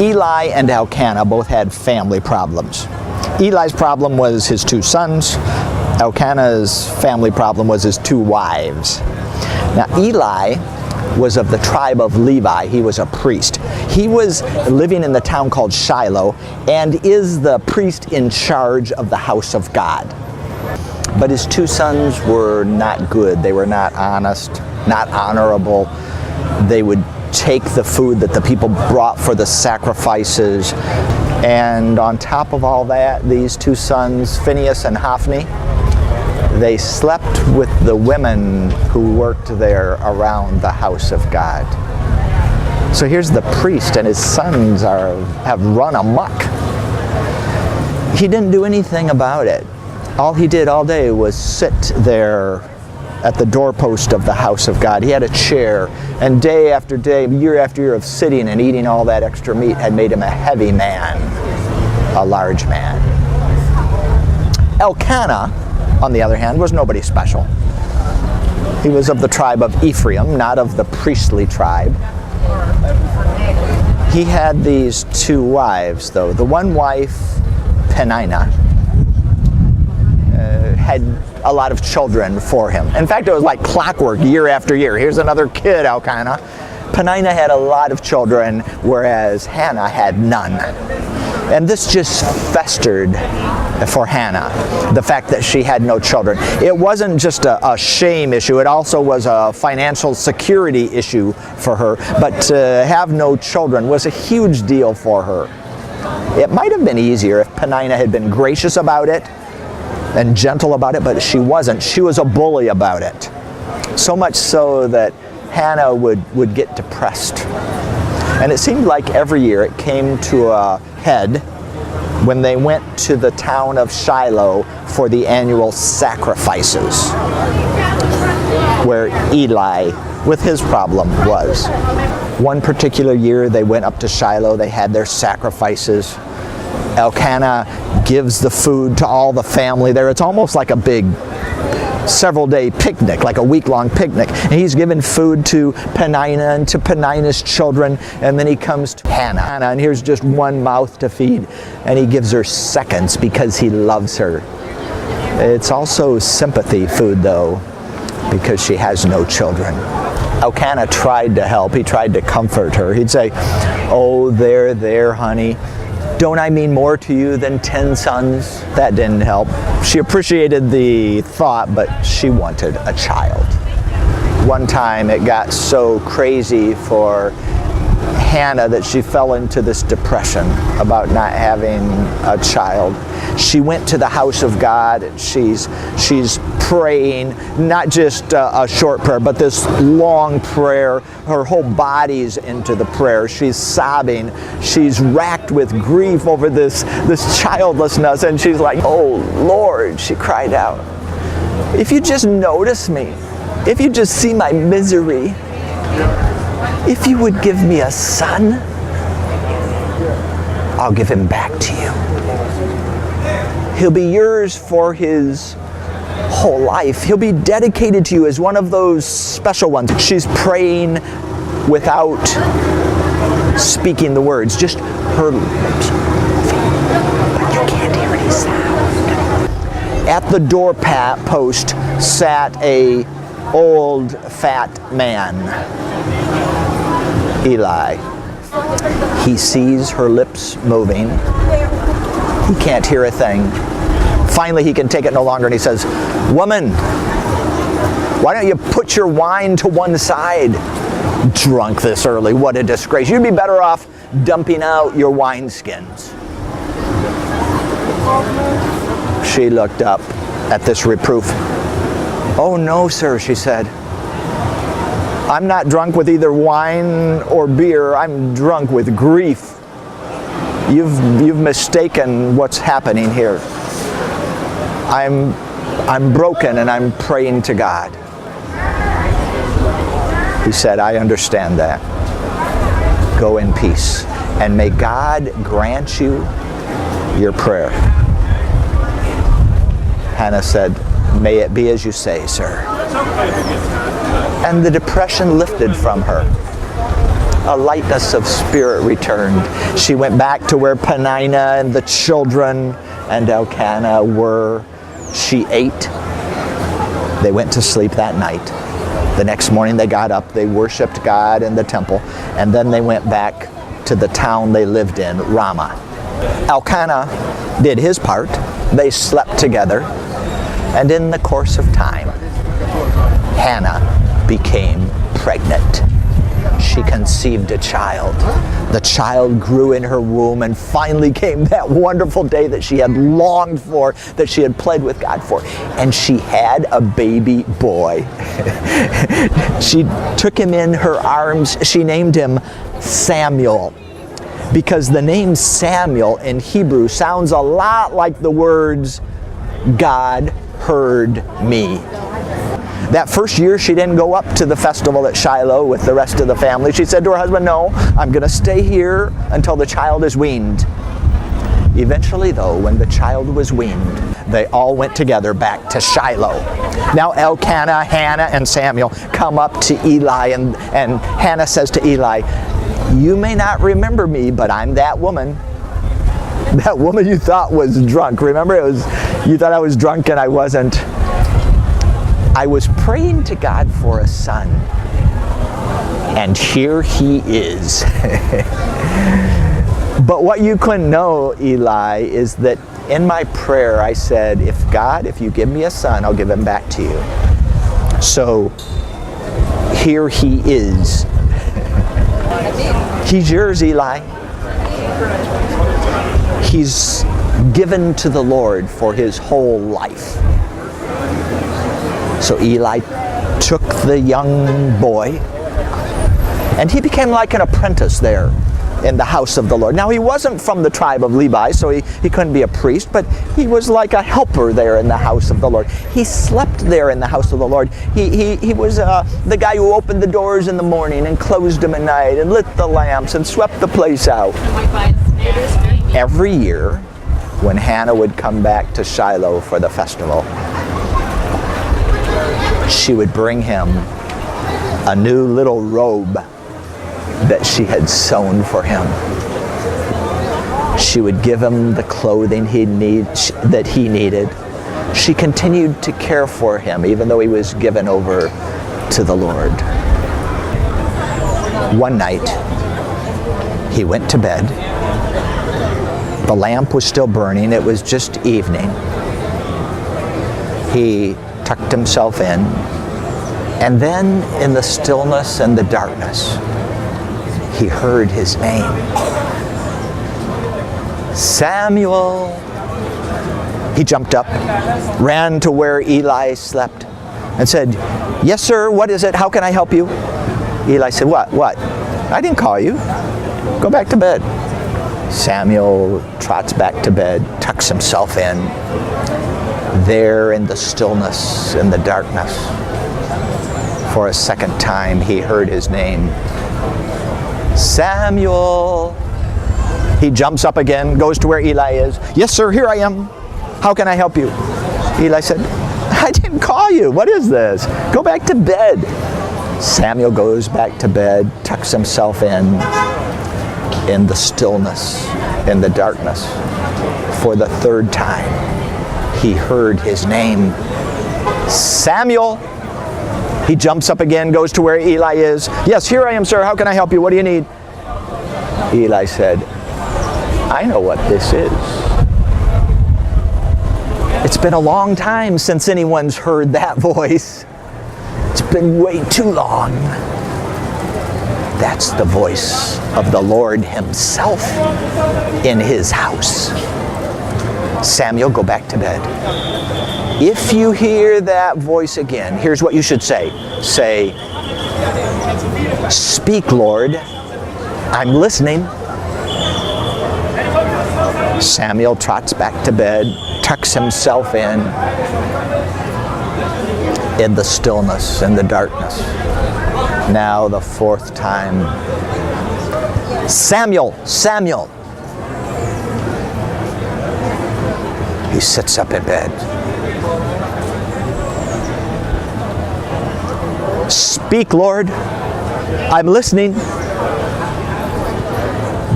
Eli and Elkanah both had family problems. Eli's problem was his 2 sons. Elkanah's family problem was his 2 wives. Now Eli was of the tribe of Levi. He was a priest. He was living in the town called Shiloh and is the priest in charge of the house of God. But his 2 sons were not good. They were not honest, not honorable. They would take the food that the people brought for the sacrifices. And on top of all that, these 2 sons, Phinehas and Hophni, they slept with the women who worked there around the house of God. So here's the priest and his sons have run amok. He didn't do anything about it. All he did all day was sit there at the doorpost of the house of God. He had a chair, and day after day, year after year of sitting and eating all that extra meat had made him a heavy man, a large man. Elkanah, on the other hand, was nobody special. He was of the tribe of Ephraim, not of the priestly tribe. He had these 2 wives, though. The one wife, Peninnah, had a lot of children for him. In fact, it was like clockwork year after year. Here's another kid, Elkanah. Peninnah had a lot of children, whereas Hannah had none. And this just festered for Hannah, the fact that she had no children. It wasn't just a shame issue, it also was a financial security issue for her. But to have no children was a huge deal for her. It might have been easier if Peninnah had been gracious about it and gentle about it, but she wasn't. She was a bully about it. So much so that Hannah would get depressed. And it seemed like every year it came to a head when they went to the town of Shiloh for the annual sacrifices, where Eli, with his problem, was. One particular year they went up to Shiloh, they had their sacrifices. Elkanah gives the food to all the family there. It's almost like a big several-day picnic, like a week-long picnic. And he's given food to Peninnah and to Peninnah's children, and then he comes to Hannah, and here's just one mouth to feed, and he gives her seconds because he loves her. It's also sympathy food, though, because she has no children. Elkanah tried to help. He tried to comfort her. He'd say, "Oh, there, honey. Don't I mean more to you than 10 sons?" That didn't help. She appreciated the thought, but she wanted a child. One time it got so crazy for Hannah that she fell into this depression about not having a child. She went to the house of God and she's praying, not just a short prayer, but this long prayer. Her whole body's into the prayer. She's sobbing. She's racked with grief over this childlessness, and she's like, "Oh Lord," she cried out, "if you just notice me, if you just see my misery, if you would give me a son, I'll give him back to you. He'll be yours for his whole life. He'll be dedicated to you as one of those special ones." She's praying without speaking the words, just her lips moving, but you can't hear any sound. At the doorpost sat a old fat man, Eli. He sees her lips moving. He can't hear a thing. Finally, he can take it no longer, and he says, "Woman, why don't you put your wine to one side? Drunk this early, what a disgrace. You'd be better off dumping out your wineskins." She looked up at this reproof. "Oh no, sir," she said. "I'm not drunk with either wine or beer. I'm drunk with grief. You've mistaken what's happening here. I'm broken and I'm praying to God." He said, "I understand that. Go in peace, and may God grant you your prayer." Hannah said, "May it be as you say, sir." And the depression lifted from her. A lightness of spirit returned. She went back to where Peninnah and the children and Elkanah were. She ate. They went to sleep that night. The next morning they got up, they worshiped God in the temple, and then they went back to the town they lived in, Ramah. Elkanah did his part. They slept together, and in the course of time, Hannah became pregnant. She conceived a child. The child grew in her womb, and finally came that wonderful day that she had longed for, that she had pled with God for. And she had a baby boy. She took him in her arms. She named him Samuel, because the name Samuel in Hebrew sounds a lot like the words, God heard me. That first year, she didn't go up to the festival at Shiloh with the rest of the family. She said to her husband, no, I'm going to stay here until the child is weaned. Eventually, though, when the child was weaned, they all went together back to Shiloh. Now Elkanah, Hannah, and Samuel come up to Eli, and Hannah says to Eli, you may not remember me, but I'm that woman. That woman you thought was drunk. Remember, you thought I was drunk and I wasn't. I was praying to God for a son, and here he is. But what you couldn't know, Eli, is that in my prayer I said, if you give me a son, I'll give him back to you. So here he is. He's yours, Eli. He's given to the Lord for his whole life. So Eli took the young boy, and he became like an apprentice there in the house of the Lord. Now, he wasn't from the tribe of Levi, so he couldn't be a priest, but he was like a helper there in the house of the Lord. He slept there in the house of the Lord. He was the guy who opened the doors in the morning and closed them at night and lit the lamps and swept the place out. Every year, when Hannah would come back to Shiloh for the festival, she would bring him a new little robe that she had sewn for him. She would give him the clothing that he needed. She continued to care for him, even though he was given over to the Lord. One night, he went to bed. The lamp was still burning. It was just evening. He tucked himself in, and then in the stillness and the darkness, he heard his name. Samuel. He jumped up, ran to where Eli slept, and said, yes, sir, what is it? How can I help you? Eli said, what? I didn't call you. Go back to bed. Samuel trots back to bed, tucks himself in. There in the stillness and the darkness, for a second time, he heard his name. Samuel. He jumps up again, goes to where Eli is. Yes, sir, here I am. How can I help you? Eli said, I didn't call you. What is this? Go back to bed. Samuel goes back to bed, tucks himself in the stillness, in the darkness. For the third time, he heard his name. Samuel. He jumps up again, goes to where Eli is. Yes, here I am, sir. How can I help you? What do you need? Eli said, I know what this is. It's been a long time since anyone's heard that voice. It's been way too long. That's the voice of the Lord himself in his house. Samuel, go back to bed. If you hear that voice again, here's what you should say. Say, speak, Lord. I'm listening. Samuel trots back to bed, tucks himself in the stillness and the darkness. Now the fourth time. Samuel, Samuel. He sits up in bed. Speak, Lord. I'm listening.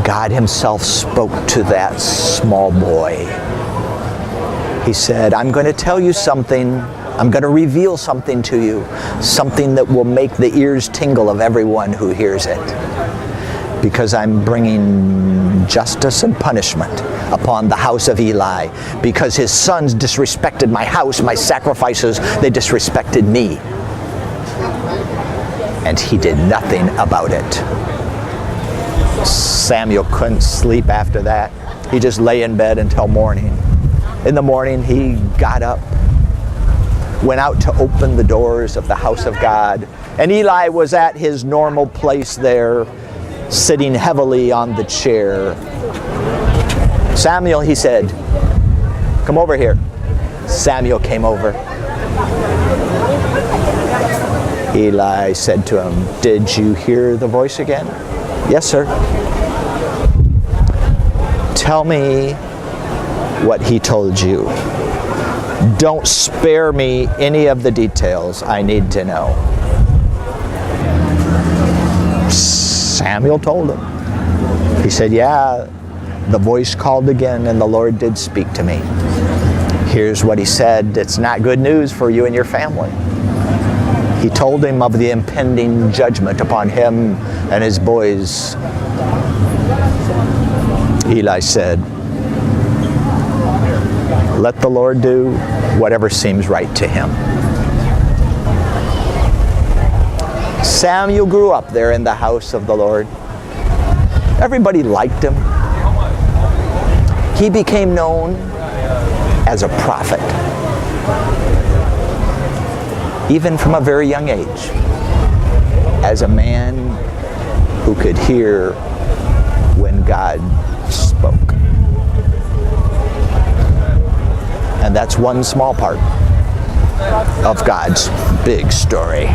God himself spoke to that small boy. He said, I'm going to tell you something. I'm going to reveal something to you, something that will make the ears tingle of everyone who hears it. Because I'm bringing justice and punishment upon the house of Eli, because his sons disrespected my house, my sacrifices, they disrespected me. And he did nothing about it. Samuel couldn't sleep after that. He just lay in bed until morning. In the morning, he got up, went out to open the doors of the house of God, and Eli was at his normal place there, sitting heavily on the chair. Samuel, he said, come over here. Samuel came over. Eli said to him, did you hear the voice again? Yes, sir. Tell me what he told you. Don't spare me any of the details. I need to know. Samuel told him. He said, yeah, the voice called again and the Lord did speak to me. Here's what he said. It's not good news for you and your family. He told him of the impending judgment upon him and his boys. Eli said, let the Lord do whatever seems right to him. Samuel grew up there in the house of the Lord. Everybody liked him. He became known as a prophet, even from a very young age, as a man who could hear when God spoke. And that's one small part of God's big story.